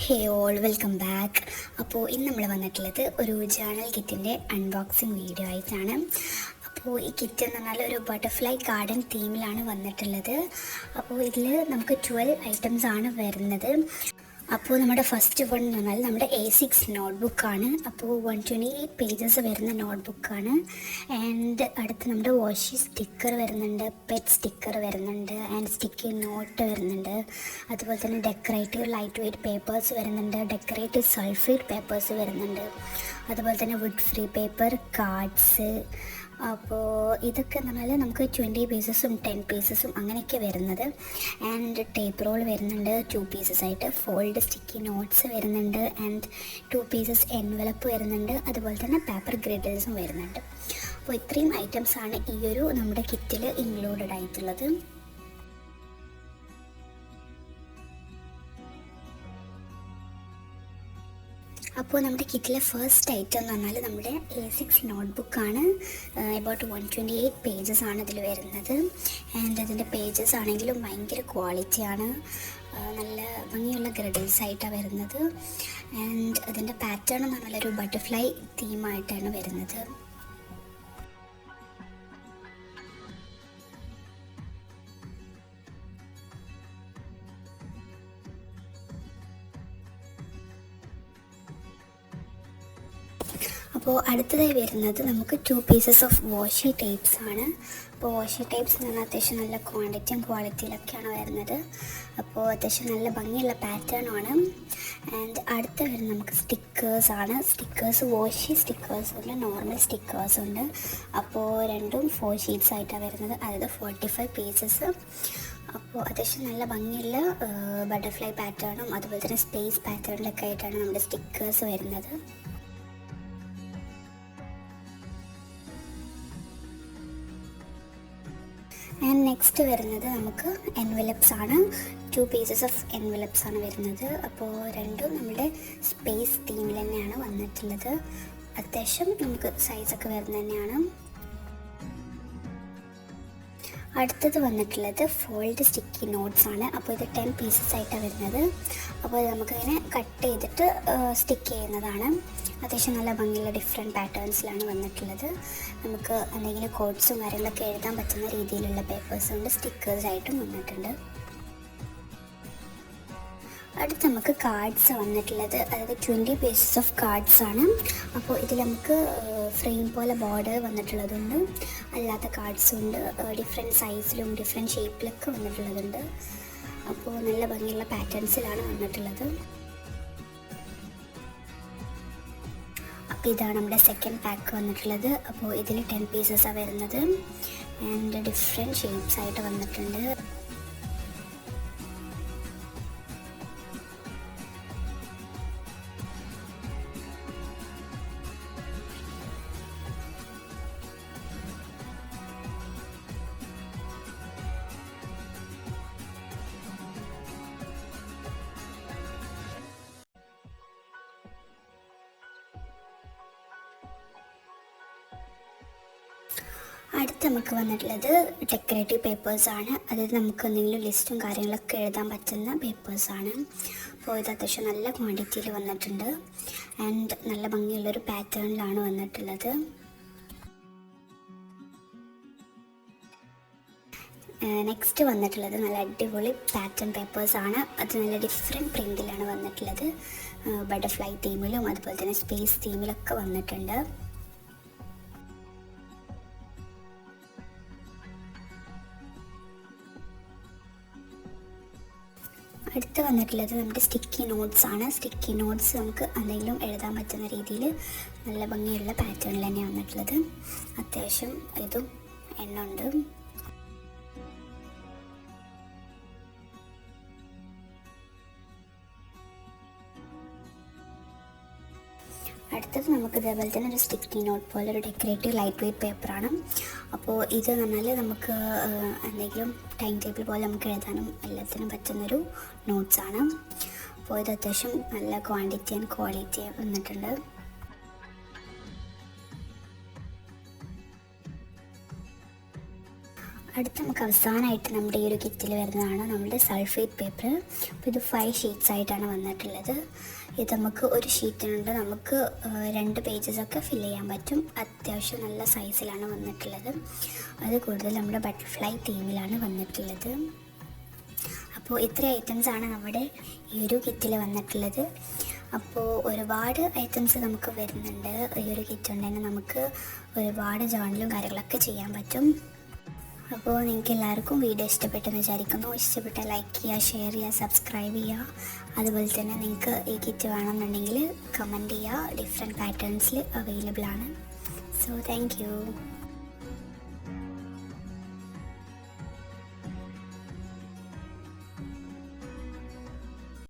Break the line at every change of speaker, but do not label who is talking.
ഹേ all welcome back. അപ്പോൾ ഇന്ന് നമ്മൾ വന്നിട്ടുള്ളത് ഒരു ജേണൽ കിറ്റിൻ്റെ അൺബോക്സിങ് വീഡിയോ ആയിട്ടാണ്. അപ്പോൾ ഈ കിറ്റ് എന്ന് പറഞ്ഞാൽ ഒരു ബട്ടർഫ്ലൈ ഗാർഡൻ തീമിലാണ് വന്നിട്ടുള്ളത്. അപ്പോൾ ഇതിൽ നമുക്ക് 12 ഐറ്റംസ് ആണ് വരുന്നത്. അപ്പോൾ നമ്മുടെ ഫസ്റ്റ് വൺ എന്ന് പറഞ്ഞാൽ നമ്മുടെ A6 നോട്ട്ബുക്കാണ്. അപ്പോൾ 128 പേജസ് വരുന്ന നോട്ട്ബുക്കാണ്. ആൻഡ് അടുത്ത് നമ്മുടെ വാഷി സ്റ്റിക്കർ വരുന്നുണ്ട്, പെറ്റ് സ്റ്റിക്കർ വരുന്നുണ്ട്, ആൻഡ് സ്റ്റിക്കി നോട്ട് വരുന്നുണ്ട്. അതുപോലെ തന്നെ ഡെക്കറേറ്റീവ് ലൈറ്റ് വെയ്റ്റ് പേപ്പേഴ്സ് വരുന്നുണ്ട്, ഡെക്കറേറ്റീവ് സൾഫേറ്റ് പേപ്പേഴ്സ് വരുന്നുണ്ട്. അതുപോലെ തന്നെ വുഡ് ഫ്രീ പേപ്പർ, കാർഡ്സ്. അപ്പോൾ ഇതൊക്കെ എന്ന് പറഞ്ഞാൽ നമുക്ക് 20 പീസസും 10 പീസസും അങ്ങനെയൊക്കെ വരുന്നത്. ആൻഡ് ടേപ്പ് റോൾ വരുന്നുണ്ട് 2 പീസസ് ആയിട്ട്, ഫോൾഡ് സ്റ്റിക്കി നോട്ട്സ് വരുന്നുണ്ട്, ആൻഡ് 2 പീസസ് എൻവലപ്പ് വരുന്നുണ്ട്. അതുപോലെ തന്നെ പേപ്പർ ഗ്രിഡിൽസും വരുന്നുണ്ട്. അപ്പോൾ ഇത്രയും ഐറ്റംസാണ് ഈ ഒരു നമ്മുടെ കിറ്റിൽ ഇൻക്ലൂഡഡ് ആയിട്ടുള്ളത്. അപ്പോൾ നമ്മുടെ കിറ്റിലെ ഫസ്റ്റ് ഐറ്റം എന്ന് പറഞ്ഞാൽ നമ്മുടെ A6 നോട്ട്ബുക്കാണ്. എബൌട്ട് 128 പേജസ് ആണ് ഇതിൽ വരുന്നത്. ആൻഡ് അതിൻ്റെ പേജസ് ആണെങ്കിലും ഭയങ്കര ക്വാളിറ്റിയാണ്, നല്ല ഭംഗിയുള്ള ഗ്രഡിൽസ് ആയിട്ടാണ് വരുന്നത്. ആൻഡ് അതിൻ്റെ പാറ്റേൺ എന്ന് പറഞ്ഞാൽ ഒരു ബട്ടർഫ്ലൈ തീമായിട്ടാണ് വരുന്നത്. അപ്പോൾ അടുത്തതായി വരുന്നത് നമുക്ക് 2 പീസസ് ഓഫ് വാഷി ടേപ്സ് ആണ്. അപ്പോൾ വാഷി ടേപ്സ് എന്ന് പറഞ്ഞാൽ അത്യാവശ്യം നല്ല ക്വാണ്ടിറ്റിയും ക്വാളിറ്റിയിലൊക്കെയാണ് വരുന്നത്. അപ്പോൾ അത്യാവശ്യം നല്ല ഭംഗിയുള്ള പാറ്റേണാണ്. ആൻഡ് അടുത്ത വരുന്നത് നമുക്ക് സ്റ്റിക്കേഴ്സാണ്. സ്റ്റിക്കേഴ്സ് വാഷി സ്റ്റിക്കേഴ്സ് ഉണ്ട്, നോർമൽ സ്റ്റിക്കേഴ്സ് ഉണ്ട്. അപ്പോൾ രണ്ടും 4 ഷീറ്റ്സ് ആയിട്ടാണ് വരുന്നത്, അതായത് 45 പീസസ്. അപ്പോൾ അത്യാവശ്യം നല്ല ഭംഗിയുള്ള ബട്ടർഫ്ലൈ പാറ്റേണും അതുപോലെ തന്നെ സ്പേസ് പാറ്റേണിലൊക്കെ ആയിട്ടാണ് നമ്മുടെ സ്റ്റിക്കേഴ്സ് വരുന്നത്. ആൻഡ് നെക്സ്റ്റ് വരുന്നത് നമുക്ക് എൻവലപ്സ് ആണ്. 2 പീസസ് ഓഫ് എൻവലപ്സ് ആണ് വരുന്നത്. അപ്പോൾ രണ്ടും നമ്മുടെ സ്പേസ് തീമിൽ തന്നെയാണ് വന്നിട്ടുള്ളത്. അത്യാവശ്യം നമുക്ക് സൈസൊക്കെ വരുന്നത് തന്നെയാണ്. അടുത്തത് വന്നിട്ടുള്ളത് ഫോൾഡ് സ്റ്റിക്കി നോട്ട്സ് ആണ്. അപ്പോൾ ഇത് 10 പീസസ് ആയിട്ടാണ് വരുന്നത്. അപ്പോൾ ഇത് നമുക്കിങ്ങനെ കട്ട് ചെയ്തിട്ട് സ്റ്റിക്ക് ചെയ്യുന്നതാണ്. അത്യാവശ്യം നല്ല ഭംഗിയുള്ള ഡിഫറെൻറ്റ് പാറ്റേൺസിലാണ് വന്നിട്ടുള്ളത്. നമുക്ക് എന്തെങ്കിലും കോഡ്സും കാര്യങ്ങളൊക്കെ എഴുതാൻ പറ്റുന്ന രീതിയിലുള്ള പേപ്പേഴ്സ് കൊണ്ട് സ്റ്റിക്കേഴ്സായിട്ടും വന്നിട്ടുണ്ട്. അടുത്ത് നമുക്ക് കാർഡ്സ് വന്നിട്ടുള്ളത്, അതായത് 20 പീസസ് ഓഫ് കാർഡ്സ് ആണ്. അപ്പോൾ ഇതിൽ നമുക്ക് ഫ്രെയിം പോലെ ബോർഡർ വന്നിട്ടുള്ളതുണ്ട്, അല്ലാത്ത കാർഡ്സും ഉണ്ട്, ഡിഫറെൻറ്റ് സൈസിലും ഡിഫറെൻറ്റ് ഷേപ്പിലൊക്കെ വന്നിട്ടുള്ളതുണ്ട്. അപ്പോൾ നല്ല ഭംഗിയുള്ള പാറ്റേൺസിലാണ് വന്നിട്ടുള്ളത്. അപ്പോൾ ഇതാണ് നമ്മുടെ സെക്കൻഡ് പാക്ക് വന്നിട്ടുള്ളത്. അപ്പോൾ ഇതിൽ 10 പീസസാണ് വരുന്നത്. ആൻഡ് ഡിഫറെൻറ്റ് ഷേപ്സ് ആയിട്ട് വന്നിട്ടുണ്ട്. അടുത്ത് നമുക്ക് വന്നിട്ടുള്ളത് ഡെക്കറേറ്റീവ് പേപ്പേഴ്സാണ്. അതായത് നമുക്ക് എന്തെങ്കിലും ലിസ്റ്റും കാര്യങ്ങളൊക്കെ എഴുതാൻ പറ്റുന്ന പേപ്പേഴ്സാണ്. അപ്പോൾ ഇത് അത്യാവശ്യം നല്ല ക്വാണ്ടിറ്റിയിൽ വന്നിട്ടുണ്ട്. ആൻഡ് നല്ല ഭംഗിയുള്ളൊരു പാറ്റേണിലാണ് വന്നിട്ടുള്ളത്. നെക്സ്റ്റ് വന്നിട്ടുള്ളത് നല്ല അടിപൊളി പാറ്റേൺ പേപ്പേഴ്സാണ്. അത് നല്ല ഡിഫറെൻറ്റ് പ്രിൻറ്റിലാണ് വന്നിട്ടുള്ളത്. ബട്ടർഫ്ലൈ തീമിലും അതുപോലെ തന്നെ സ്പേസ് തീമിലൊക്കെ വന്നിട്ടുണ്ട്. അടുത്ത് വന്നിട്ടുള്ളത് നമ്മുടെ സ്റ്റിക്കി നോട്ട്സ് ആണ്. സ്റ്റിക്കി നോട്ട്സ് നമുക്ക് എന്തെങ്കിലും എഴുതാൻ പറ്റുന്ന രീതിയിൽ നല്ല ഭംഗിയുള്ള പാറ്റേണിൽ തന്നെയാണ് വന്നിട്ടുള്ളത്. അത്യാവശ്യം ഇതും എണ്ണുണ്ട്. അടുത്തത് നമുക്ക് ഇതേപോലെ തന്നെ ഒരു സ്റ്റിക്കി നോട്ട് പോലെ ഒരു ഡെക്കറേറ്റീവ് ലൈറ്റ് വെയ്റ്റ് പേപ്പറാണ്. അപ്പോൾ ഇത് പറഞ്ഞാൽ നമുക്ക് എന്തെങ്കിലും ടൈം ടേബിൾ പോലെ നമുക്ക് എഴുതാനും എല്ലാത്തിനും പറ്റുന്നൊരു നോട്ട്സാണ്. അപ്പോൾ ഇത് അത്യാവശ്യം നല്ല ക്വാണ്ടിറ്റി ആൻഡ് ക്വാളിറ്റി വന്നിട്ടുണ്ട്. അടുത്ത നമുക്ക് അവസാനമായിട്ട് നമ്മുടെ ഈ ഒരു കിറ്റിൽ വരുന്നതാണ് നമ്മുടെ സൾഫേറ്റ് പേപ്പർ. അപ്പോൾ ഇത് 5 ഷീറ്റ്സ് ആയിട്ടാണ് വന്നിട്ടുള്ളത്. ഇത് നമുക്ക് ഒരു ഷീറ്റിനുണ്ട് നമുക്ക് 2 പേജസൊക്കെ ഫില്ല് ചെയ്യാൻ പറ്റും. അത്യാവശ്യം നല്ല സൈസിലാണ് വന്നിട്ടുള്ളത്. അത് കൂടുതൽ നമ്മുടെ ബട്ടർഫ്ലൈ തീമിലാണ് വന്നിട്ടുള്ളത്. അപ്പോൾ ഇത്ര ഐറ്റംസാണ് നമ്മുടെ ഈ ഒരു കിറ്റിൽ വന്നിട്ടുള്ളത്. അപ്പോൾ ഒരുപാട് ഐറ്റംസ് നമുക്ക് വരുന്നുണ്ട്. ഈ ഒരു കിറ്റ് കൊണ്ട് തന്നെ നമുക്ക് ഒരുപാട് ജേർണലും കാര്യങ്ങളൊക്കെ ചെയ്യാൻ പറ്റും. അപ്പോൾ നിങ്ങൾക്ക് എല്ലാവർക്കും വീഡിയോ ഇഷ്ടപ്പെട്ടെന്ന് വിചാരിക്കുന്നു. ഇഷ്ടപ്പെട്ടാൽ ലൈക്ക് ചെയ്യുക, ഷെയർ ചെയ്യുക, സബ്സ്ക്രൈബ് ചെയ്യുക. അതുപോലെ തന്നെ നിങ്ങൾക്ക് ഈ കിറ്റ് വേണമെന്നുണ്ടെങ്കിൽ കമൻറ്റ് ചെയ്യുക. ഡിഫറെൻറ്റ് പാറ്റേൺസിൽ അവൈലബിൾ ആണ്. So thank you.